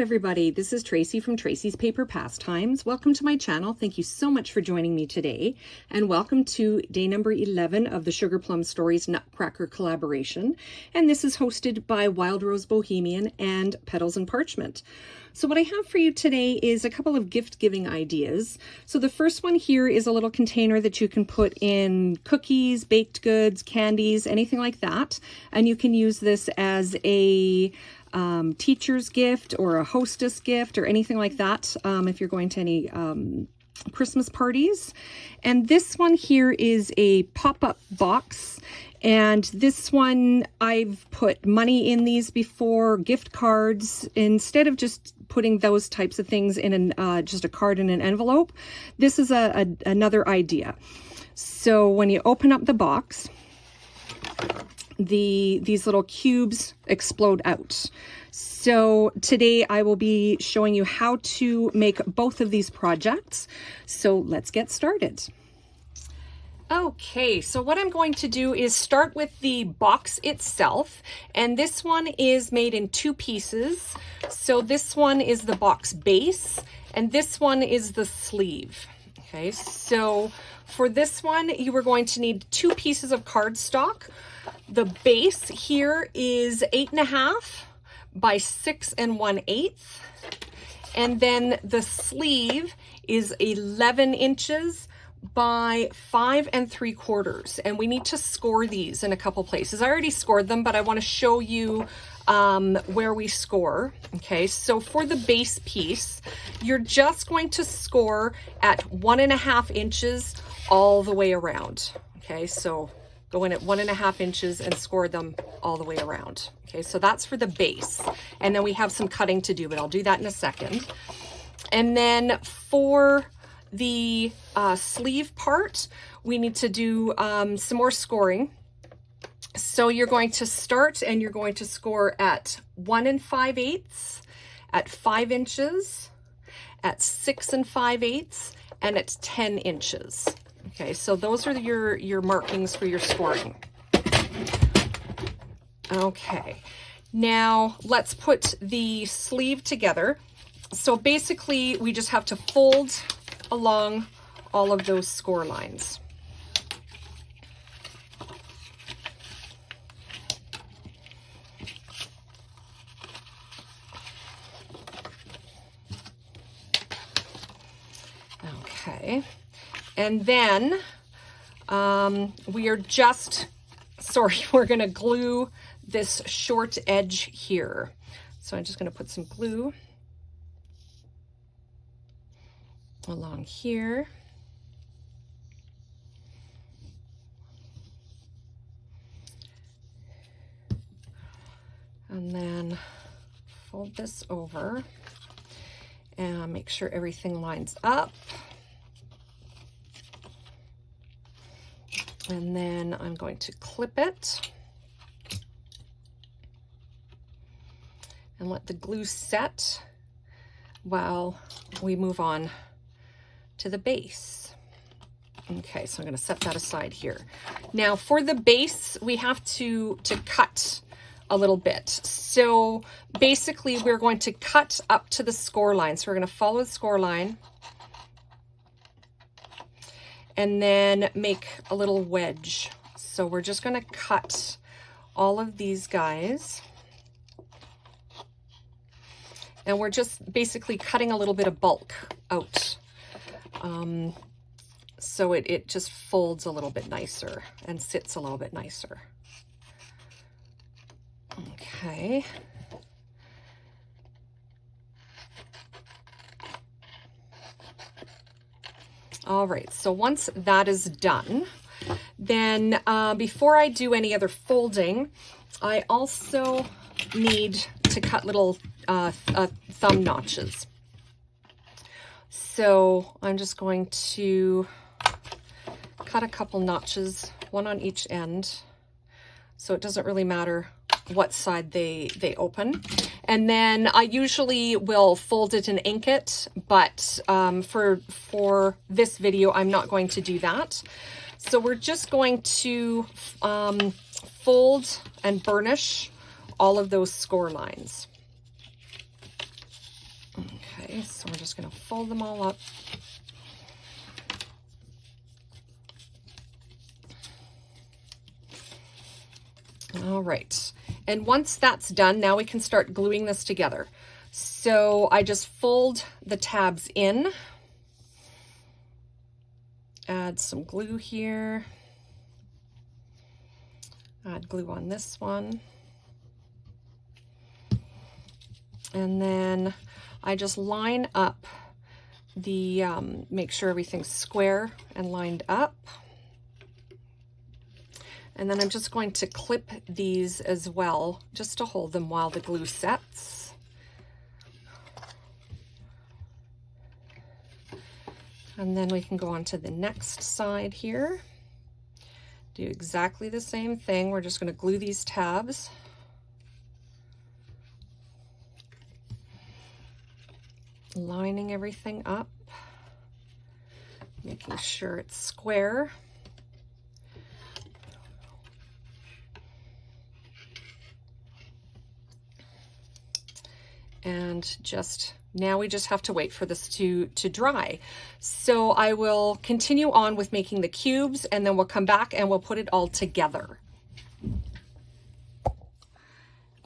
everybody. This is Tracy from Tracy's Paper Pastimes. Welcome to my channel. Thank you so much for joining me today. And welcome to day number 11 of the Sugarplum Stories Nutcracker collaboration. And this is hosted by Wildrose, Bohemian and Petals and Parchment. So what I have for you today is a couple of gift giving ideas. So the first one here is a little container that you can put in cookies, baked goods, candies, anything like that. And you can use this as a teacher's gift or a hostess gift or anything like that if you're going to any Christmas parties. And this one here is a pop-up box. And this one, I've put money in these before, gift cards. Instead of just putting those types of things in just a card in an envelope, this is another idea. So when you open up the box, these little cubes explode out. So today I will be showing you how to make both of these projects. So let's get started. Okay, so what I'm going to do is start with the box itself, and this one is made in two pieces. So this one is the box base, and this one is the sleeve. Okay, so for this one, you are going to need two pieces of cardstock. The base here is 8.5 by 6 1/8, and then the sleeve is 11 inches by 5 3/4, and we need to score these in a couple places. I already scored them, but I want to show you where we score. Okay, so for the base piece, you're just going to score at 1.5 inches all the way around. Okay, so go in at 1.5 inches and score them all the way around. Okay, so that's for the base, and then we have some cutting to do, but I'll do that in a second. And then for the sleeve part, we need to do some more scoring. So you're going to start and you're going to score at 1 5/8, at 5 inches, at 6 5/8, and at 10 inches. Okay, so those are your markings for your scoring. Okay, now let's put the sleeve together. So basically we just have to fold along all of those score lines. Okay, and then we are just, we're gonna glue this short edge here. So I'm just gonna put some glue along here. And then fold this over and make sure everything lines up. And then I'm going to clip it and let the glue set while we move on to the base. Okay, so I'm going to set that aside here. Now for the base, we have to cut a little bit. So basically we're going to cut up to the score line. So we're going to follow the score line and then make a little wedge. So we're just going to cut all of these guys. And we're just basically cutting a little bit of bulk out. So it just folds a little bit nicer and sits a little bit nicer. Okay. All right, so once that is done, then before I do any other folding, I also need to cut little thumb notches. So I'm just going to cut a couple notches, one on each end, so it doesn't really matter what side they open. And then I usually will fold it and ink it, but for this video, I'm not going to do that. So we're just going to fold and burnish all of those score lines. Okay, so we're just going to fold them all up. All right, and once that's done, now we can start gluing this together. So I just fold the tabs in, add some glue here, add glue on this one, and then I just line up the, make sure everything's square and lined up. And then I'm just going to clip these as well, just to hold them while the glue sets. And then we can go on to the next side here. Do exactly the same thing. We're just going to glue these tabs. Lining everything up, making sure it's square. And just now we just have to wait for this to dry. So I will continue on with making the cubes, and then we'll come back and we'll put it all together.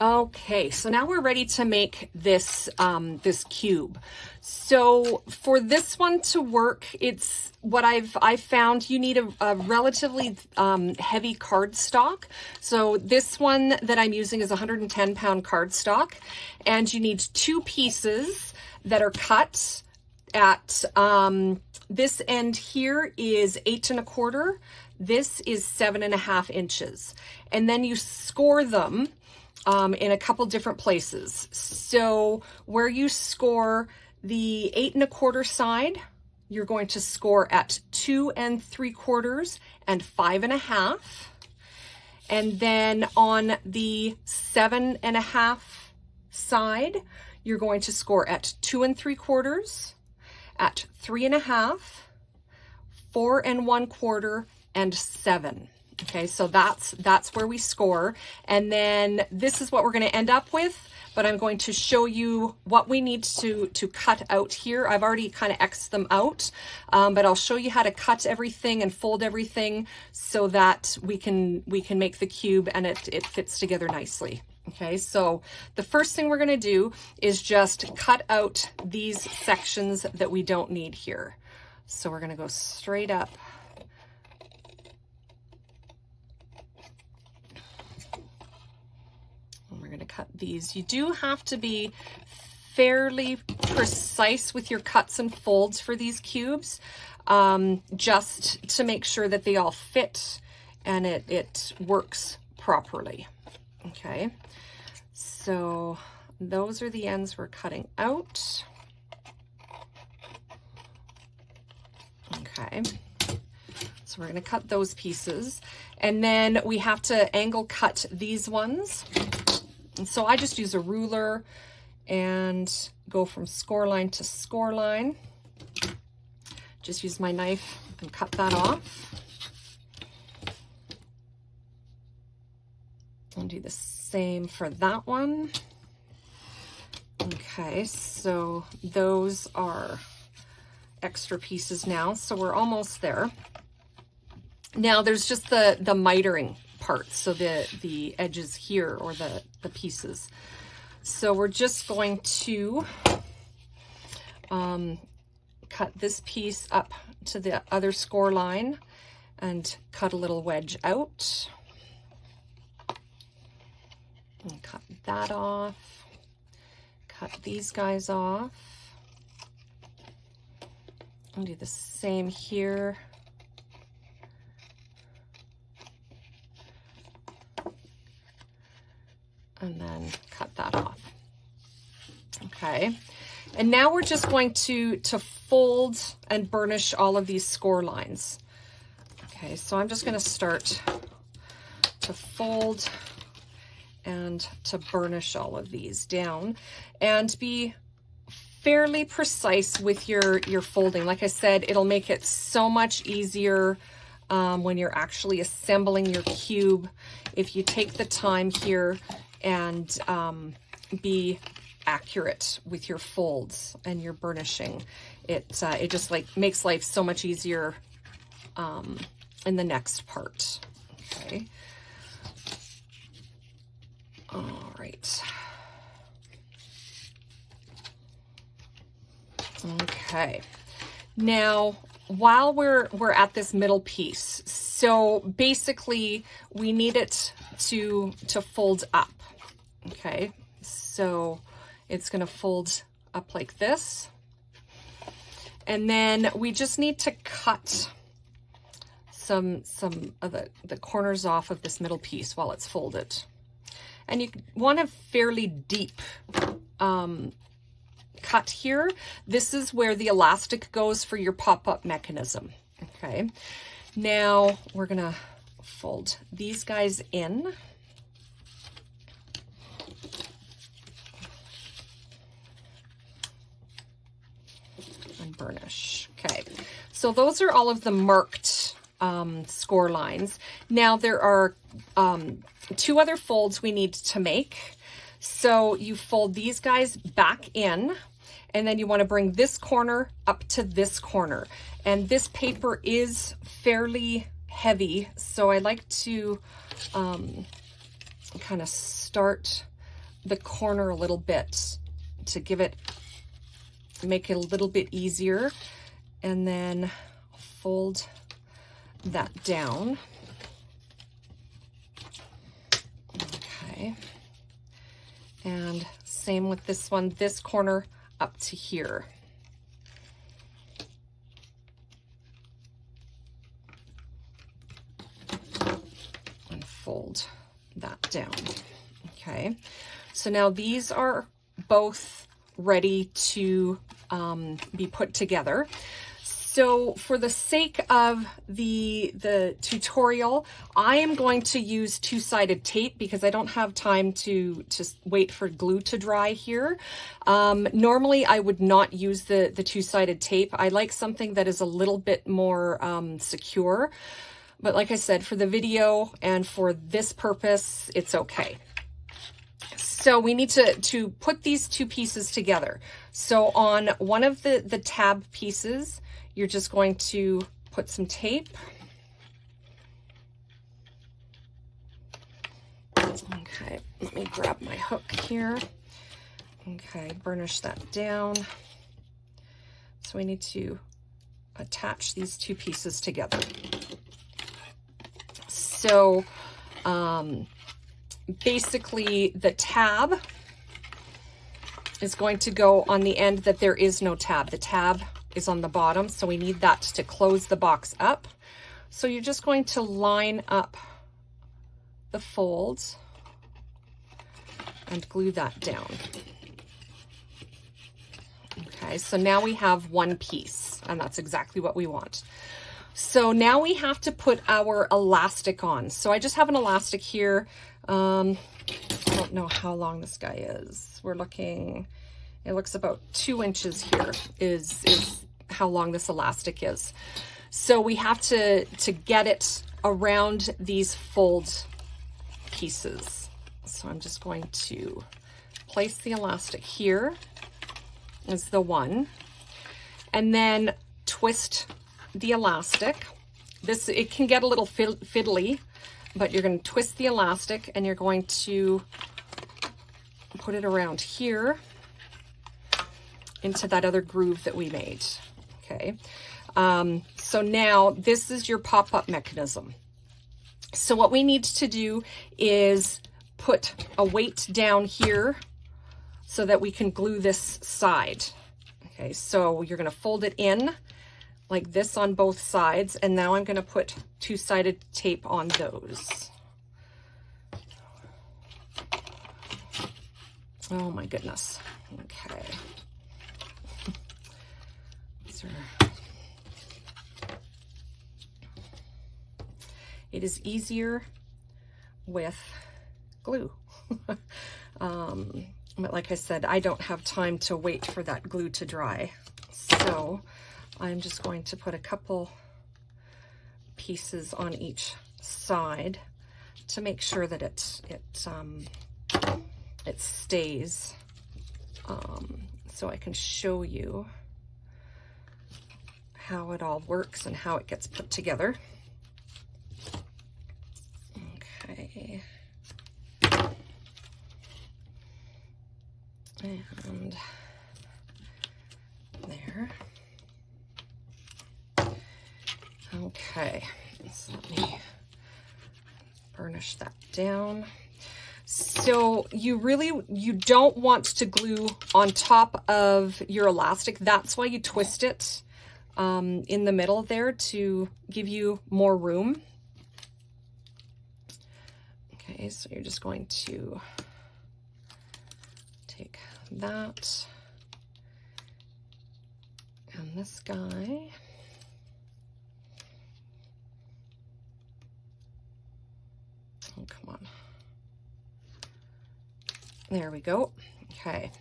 Okay, so now we're ready to make this this cube. So for this one to work, it's what I've found you need a relatively heavy cardstock. So this one that I'm using is 110-pound cardstock, and you need 2 pieces that are cut at this end here is 8 1/4. This is 7.5 inches, and then you score them in a couple different places. So where you score the 8 1/4 side, you're going to score at 2 3/4 and 5.5. And then on the 7.5 side, you're going to score at 2 3/4, at 3.5, 4 1/4, and 7. Okay, so that's where we score. And then this is what we're going to end up with, but I'm going to show you what we need to cut out here. I've already kind of X'd them out, but I'll show you how to cut everything and fold everything so that we can make the cube and it fits together nicely. Okay, so the first thing we're going to do is just cut out these sections that we don't need here. So we're going to go straight up. We're going to cut these. You do have to be fairly precise with your cuts and folds for these cubes, just to make sure that they all fit and it works properly. Okay, so those are the ends we're cutting out. Okay, so we're going to cut those pieces, and then we have to angle cut these ones. And so I just use a ruler and go from score line to score line. Just use my knife and cut that off. And do the same for that one. Okay, so those are extra pieces now. So we're almost there. Now there's just the mitering parts, so the edges here, or the pieces. So we're just going to cut this piece up to the other score line and cut a little wedge out. And cut that off. Cut these guys off. And do the same here. And then cut that off. Okay, and now we're just going to fold and burnish all of these score lines. Okay, so I'm just going to start to fold and to burnish all of these down, and be fairly precise with your folding. Like I said, it'll make it so much easier when you're actually assembling your cube if you take the time here and be accurate with your folds and your burnishing. It just like makes life so much easier in the next part. Okay. All right. Okay. Now, while we're at this middle piece, so basically we need it to fold up. Okay. So it's going to fold up like this. And then we just need to cut some of the corners off of this middle piece while it's folded. And you want a fairly deep cut here. This is where the elastic goes for your pop-up mechanism. Okay. Now we're going to fold these guys in. And burnish. Okay. So those are all of the marked score lines. Now there are 2 other folds we need to make. So you fold these guys back in, and then you want to bring this corner up to this corner. And this paper is fairly heavy, so I like to kind of start the corner a little bit to make it a little bit easier, and then fold that down. Okay. And same with this one, this corner up to here. And fold that down. Okay. So now these are both ready to be put together. So for the sake of the tutorial, I am going to use 2-sided tape because I don't have time to wait for glue to dry here. Normally I would not use the 2-sided tape. I like something that is a little bit more secure. But like I said, for the video and for this purpose, it's okay. So we need to put these 2 pieces together. So on one of the tab pieces, you're just going to put some tape. Okay, let me grab my hook here. Okay, burnish that down. So we need to attach these 2 pieces together. So basically the tab is going to go on the end that there is no tab. The tab is on the bottom, so we need that to close the box up. So you're just going to line up the folds and glue that down. Okay, so now we have 1 piece, and that's exactly what we want. So now we have to put our elastic on. So I just have an elastic here. I don't know how long this guy is. We're looking, it looks about 2 inches here is how long this elastic is. So we have to get it around these fold pieces. So I'm just going to place the elastic here as the one, and then twist the elastic. It can get a little fiddly, but you're going to twist the elastic and you're going to put it around here into that other groove that we made. Okay. So now this is your pop-up mechanism. So what we need to do is put a weight down here so that we can glue this side. Okay, so you're going to fold it in like this on both sides, and now I'm going to put 2-sided tape on those. Oh my goodness. Okay. It is easier with glue. But like I said, I don't have time to wait for that glue to dry. So I'm just going to put a couple pieces on each side to make sure that it stays so I can show you how it all works and how it gets put together. Okay. And there. Okay, so let me burnish that down. So you don't want to glue on top of your elastic. That's why you twist it in the middle there to give you more room. Okay, so you're just going to take that and this guy. Oh, come on. There we go. Okay.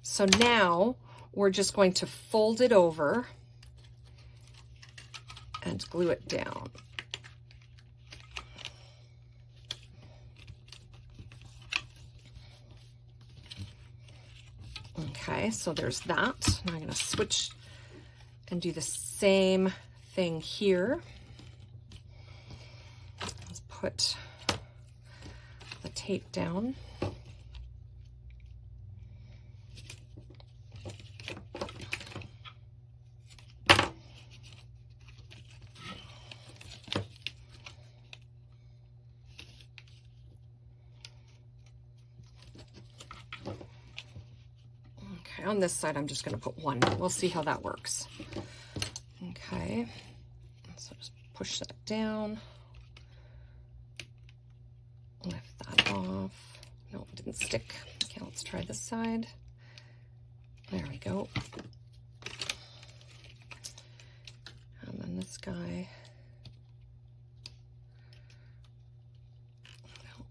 So now we're just going to fold it over and glue it down. Okay, so there's that. Now I'm going to switch and do the same thing here. Let's put the tape down. On this side, I'm just going to put one. We'll see how that works. Okay, so just push that down. Lift that off. No, it didn't stick. Okay, let's try this side. There we go. And then this guy. No.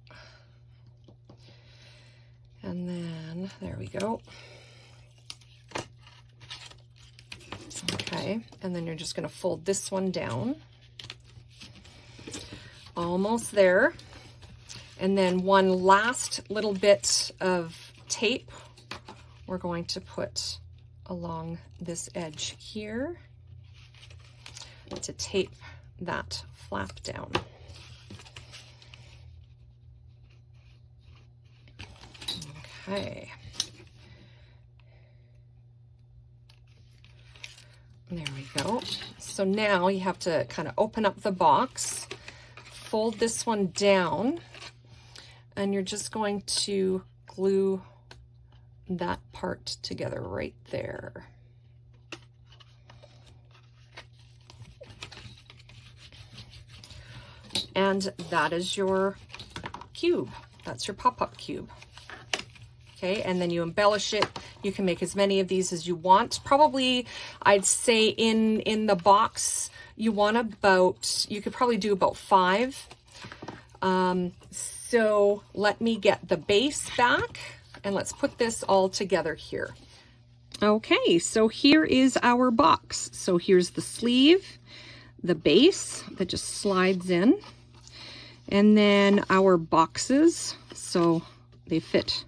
And then, there we go. Okay, and then you're just going to fold this one down. Almost there. And then one last little bit of tape we're going to put along this edge here to tape that flap down. Okay. There we go. So now you have to kind of open up the box, fold this one down, and you're just going to glue that part together right there. And that is your cube. That's your pop-up cube. Okay, and then you embellish it. You can make as many of these as you want. Probably, I'd say in the box, you could probably do about 5. So let me get the base back and let's put this all together here. Okay, so here is our box. So here's the sleeve, the base that just slides in, and then our boxes. So they fit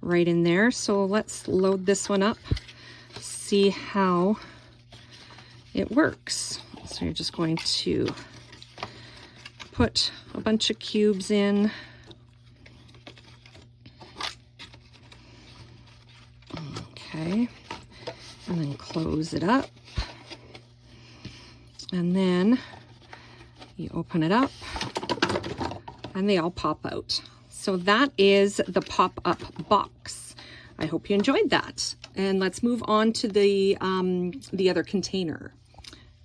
right in there. So let's load this one up, see how it works. So you're just going to put a bunch of cubes in. Okay, and then close it up. And then you open it up and they all pop out. So that is the pop-up box. I hope you enjoyed that. And let's move on to the other container.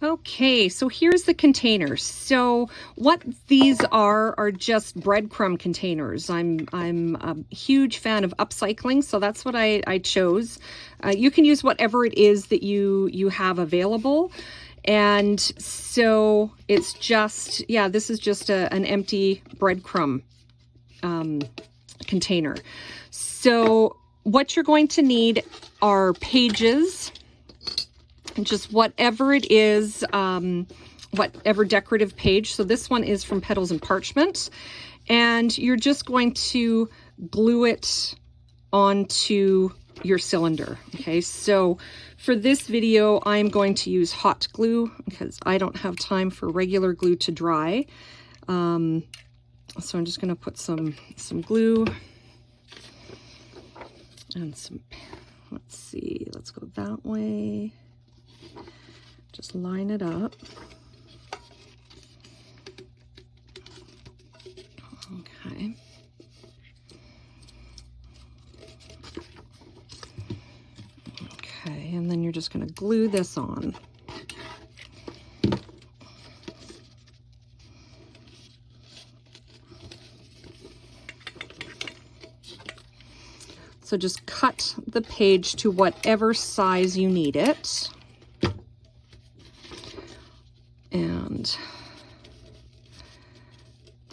Okay, so here's the containers. So what these are just breadcrumb containers. I'm a huge fan of upcycling, so that's what I chose. You can use whatever it is that you have available. And so it's just, yeah, this is just an empty breadcrumb container. So what you're going to need are pages, just whatever it is, whatever decorative page. So this one is from Petals and Parchment, and you're just going to glue it onto your cylinder. Okay, so for this video, I'm going to use hot glue because I don't have time for regular glue to dry. So I'm just going to put some glue and some, let's see, let's go that way. Just line it up. Okay. Okay, and then you're just going to glue this on. So just cut the page to whatever size you need it. And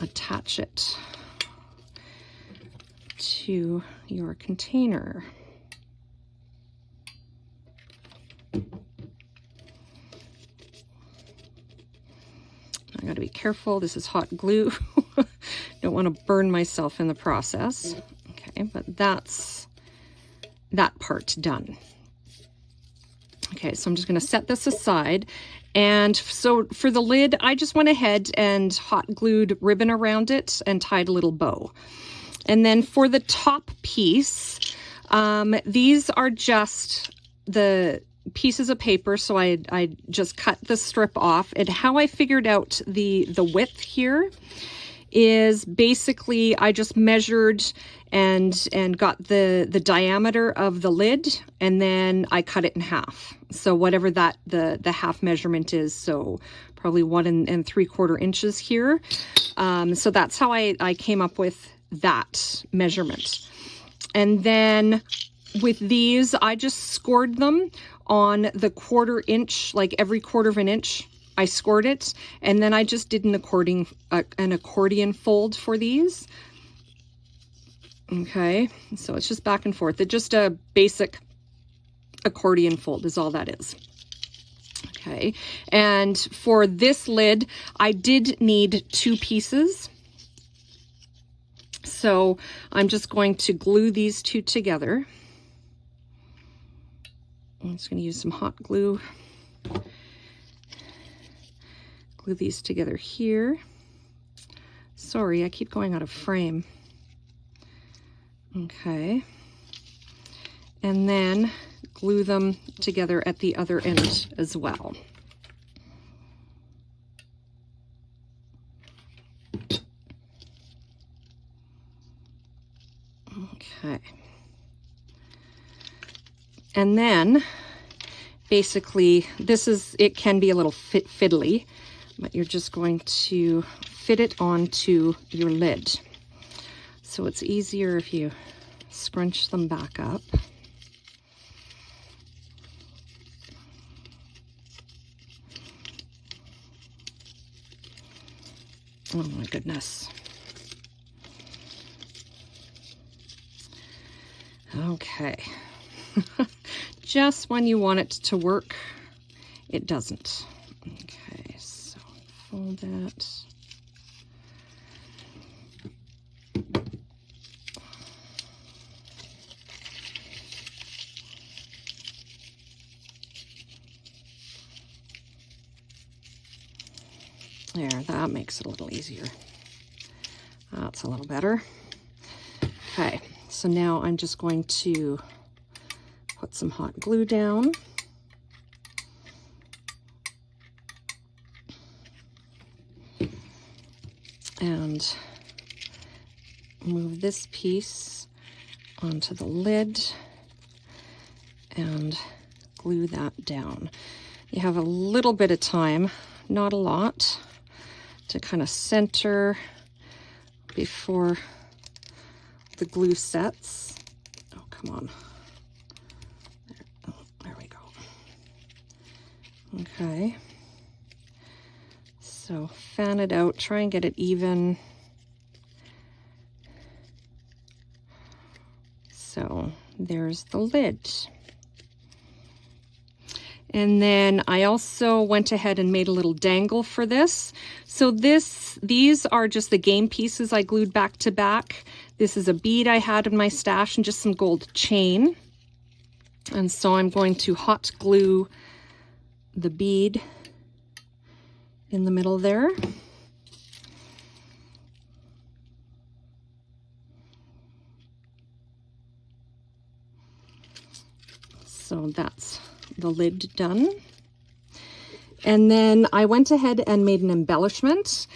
attach it to your container. I got to be careful. This is hot glue. Don't want to burn myself in the process. Okay, but that's that part done. Okay, so I'm just going to set this aside. And so for the lid, I just went ahead and hot glued ribbon around it and tied a little bow. And then for the top piece, these are just the pieces of paper, so I just cut the strip off. And how I figured out the width here is basically I just measured and got the diameter of the lid, and then I cut it in half. So whatever that the half measurement is, so probably 1 3/4 inches here. So that's how I came up with that measurement. And then with these, I just scored them on the 1/4 inch, like every 1/4 inch. I scored it, and then I just did an accordion fold for these. Okay, so it's just back and forth. It's just a basic accordion fold is all that is. Okay, and for this lid, I did need 2 pieces. So I'm just going to glue these 2 together. I'm just going to use some hot glue. Glue these together here. Sorry, I keep going out of frame. Okay. And then glue them together at the other end as well. Okay. And then basically it can be a little fiddly, but you're just going to fit it onto your lid. So it's easier if you scrunch them back up. Oh my goodness. Okay. Just when you want it to work, it doesn't. Okay, so fold that. There, that makes it a little easier. That's a little better. Okay, so now I'm just going to put some hot glue down. And move this piece onto the lid and glue that down. You have a little bit of time, not a lot, to kind of center before the glue sets. Oh, come on. There we go. Okay. So fan it out, try and get it even. So there's the lid. And then I also went ahead and made a little dangle for this. So these are just the game pieces I glued back to back. This is a bead I had in my stash and just some gold chain. And so I'm going to hot glue the bead in the middle there. So that's the lid done. And then I went ahead and made an embellishment.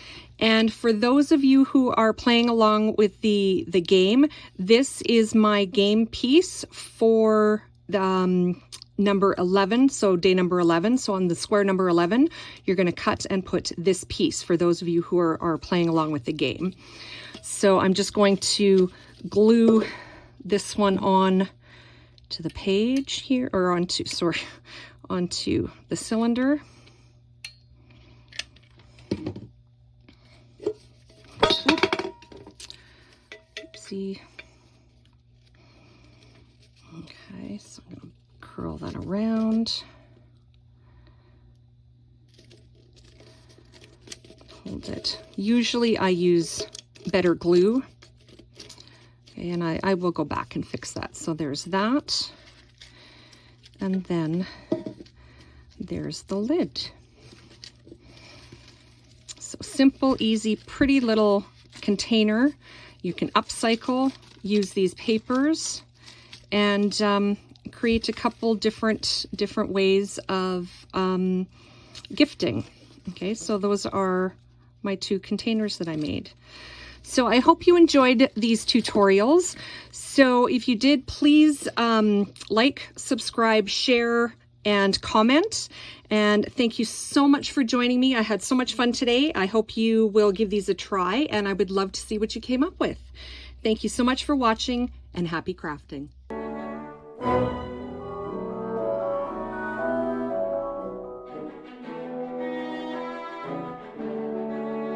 And for those of you who are playing along with the game, this is my game piece for the number 11, so day number 11. So on the square number 11, you're going to cut and put this piece for those of you who are playing along with the game. So I'm just going to glue this one on to the page here, or onto the cylinder. Oopsie. Okay, so I'm going to curl that around. Hold it. Usually I use better glue. Okay, and I will go back and fix that. So there's that. And then there's the lid. So simple, easy, pretty little container. You can upcycle, use these papers, and create a couple different ways of gifting. Okay, so those are my two containers that I made. So I hope you enjoyed these tutorials. So if you did, please like, subscribe, share, and comment. And thank you so much for joining me. I had so much fun today. I hope you will give these a try, and I would love to see what you came up with. Thank you so much for watching, and happy crafting.